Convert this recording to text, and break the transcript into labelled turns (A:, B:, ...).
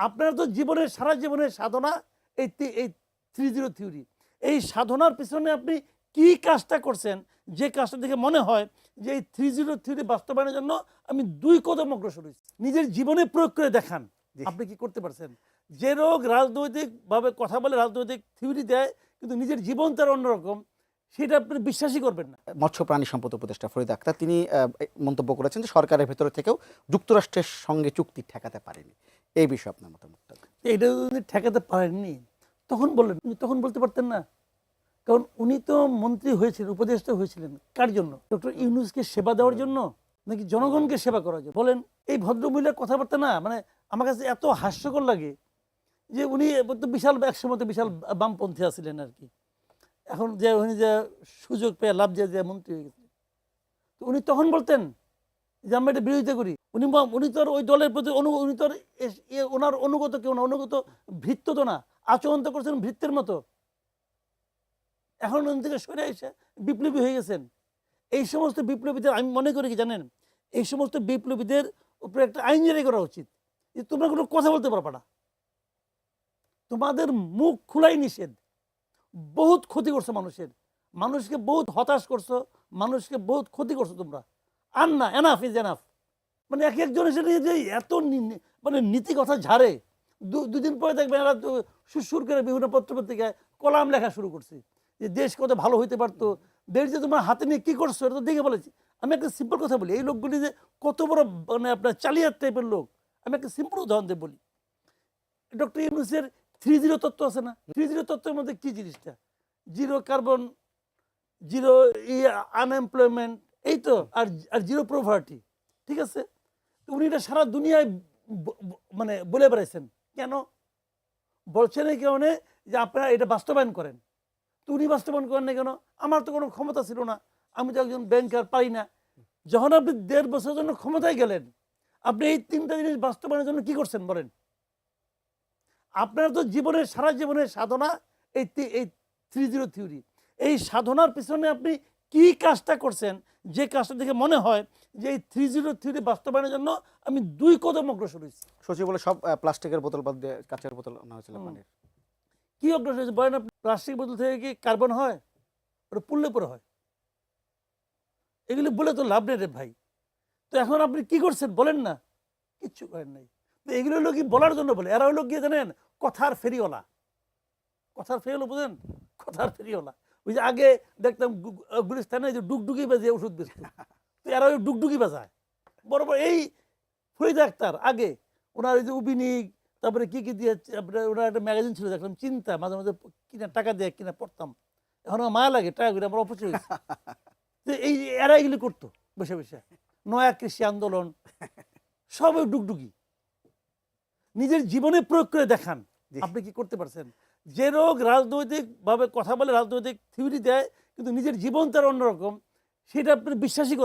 A: আপনার তো জীবনের সারা জীবনের সাধনা এই এই 30 থিওরি। এই সাধনার পিছনে আপনি কি কাজটা করছেন, যে কাজটা দেখে মনে হয় যে এই 30 থিওরি বাস্তবায়নের জন্য আমি 2 কদম অগ্রসর হয়েছি। নিজের জীবনে প্রয়োগ করে দেখান আপনি কি করতে পারছেন। যে লোক রাজনৈতিকভাবে কথা বলে, রাজনৈতিক থিওরি দেয়, কিন্তু নিজের জীবন তার অন্যরকম, সেটা আপনি বিশ্বাসই করবেন না।
B: মৎস্য প্রাণী সম্পদ উপদেষ্টা ফরিদ আক্তার তিনি মন্তব্য করেছেন যে সরকারের ভেতরে থেকেও যুক্তরাষ্ট্রের সঙ্গে চুক্তি ঠেকাতে পারেনি। এই বিষয়ে আপনার মতামতটা?
A: এটা যদি ঠেকাতে পারেননি তখন বললেন, তখন বলতে পারতেন না। কারণ উনি তো মন্ত্রী হয়েছিলেন, উপদেষ্টা হয়েছিলেন কার জন্য? ডক্টর ইউনূসকে সেবা দেওয়ার জন্য নাকি জনগণকে সেবা করার জন্য? বলেন। এই ভদ্রমহিলার কথাবার্তা না মানে আমার কাছে এত হাস্যকর লাগে যে উনি তো বিশাল একসময় তো বিশাল বামপন্থী ছিলেন আর কি। এখন যে উনি যে সুযোগ পেয়ে লাভ যে মন্ত্রী হয়ে গেছেন, তো উনি তখন বলতেন যে আমরা এটা বিরোধিতা করি। উনি তো ওই দলের প্রতি উনি তো ওনার অনুগত কেউ না, অনুগত ভৃত্য তো না, আচরণ তো করছেন ভৃত্যের মতো। এখন উনি থেকে সরে এসে বিপ্লবী হয়ে গেছেন। এই সমস্ত বিপ্লবীদের আমি মনে করি কি জানেন, এই সমস্ত বিপ্লবীদের উপরে একটা আইন জারি করা উচিত যে তোমরা কোনো কথা বলতে পারবে না, তোমাদের মুখ খোলাই নিষেধ। বহুত ক্ষতি করছো মানুষকে বহুত হতাশ করছো, মানুষকে বহুত ক্ষতি করছো তোমরা। আর না, এনাফ ইজ এনাফ। মানে এক একজন এসে যে এত মানে নীতি কথা ঝাড়ে, দুদিন পরে দেখবেন এরা সুর করে বিভিন্ন পত্রপত্রিকায় কলাম লেখা শুরু করছে যে দেশ কত ভালো হইতে পারতো, দেশ যে তোমার হাতে নিয়ে কী করছো এটা তো দেখে বলেছি। আমি একটা সিম্পল কথা বলি, এই লোকগুলি যে কত বড় মানে আপনার চালিয়াত টাইপের লোক, আমি একটা সিম্পল উদাহরণ দিয়ে বলি। ডক্টর ইউনূসের 30 তত্ত্ব আছে না? 30 তত্ত্বের মধ্যে কি জিনিসটা? 0 কার্বন, 0 আনএমপ্লয়মেন্ট, এই তো, আর 0 পভার্টি। ঠিক আছে, উনি এটা সারা দুনিয়ায় মানে বলে বেড়াইছেন। কেন বলছেন? এই কারণে যে আপনারা এটা বাস্তবায়ন করেন। তো উনি বাস্তবায়ন করেন না কেন? আমার তো কোনো ক্ষমতা ছিল না, আমি তো একজন ব্যাংকার, পারি না। যখন আপনি 1.5 বছরের জন্য ক্ষমতায় গেলেন, আপনি এই 3টা জিনিস বাস্তবায়নের জন্য কি করছেন বলেন? আপনার তো জীবনের সারা জীবনের সাধনা এই 30 থিওরি। এই সাধনার পিছনে আপনি কি কাজটা করছেন, যে কাজটা দেখে মনে হয় যে এই 30 থিওরি বাস্তবায়নের জন্য আমি 2 কদম অগ্রসর হয়েছি।
B: সচিব বলে সব প্লাস্টিকের বোতল বাদ দিয়ে কাঁচের বোতল আনা হয়েছিল পানির।
A: কি অগ্রসর হয়েছে বলেন? প্লাস্টিক বোতল থেকে কি কার্বন হয়? ওটা পুড়লে পরে হয়। এগুলি বলে তো লাভ নেই রে ভাই। তো এখন আপনি কি করছেন বলেন না? কিচ্ছু করেন নাই। তো এগুলো হলো কি বলার জন্য বলে, এরা হলো গিয়ে জানেন কথার ফেরিওয়ালা। কথার ফেরিওয়ালা বুঝেন? কথার ফেরিওয়ালা। ওই যে আগে দেখতাম গুলিস্তানে যে ডুগডুগি বাজিয়ে ওষুধ বেচত, তো এরা ওই ডুগডুগি বাজায় বড় বড়। এই ফরিদ আক্তার আগে ওনার ওই যে উবিনিক, তারপরে কি কি দিয়ে ওনার একটা ম্যাগাজিন ছিল দেখলাম চিন্তা, মাঝে মাঝে কিনা টাকা দিয়ে কিনা পড়তাম। এখন আমার মায়া লাগে, টাকা করে আমার অপচয় হয়েছে। তো এই এরা এগুলি করতো বসে বসে, নয়া কৃষি আন্দোলন, সব ওই ডুগডুগি। নিজের জীবনে প্রয়োগ করে দেখান আপনি কি করতে পারছেন। যে লোক রাজনৈতিকভাবে কথা বলে, রাজনৈতিক থিওরি দেয়, কিন্তু নিজের জীবন তার অন্যরকম, সেটা আপনি বিশ্বাসই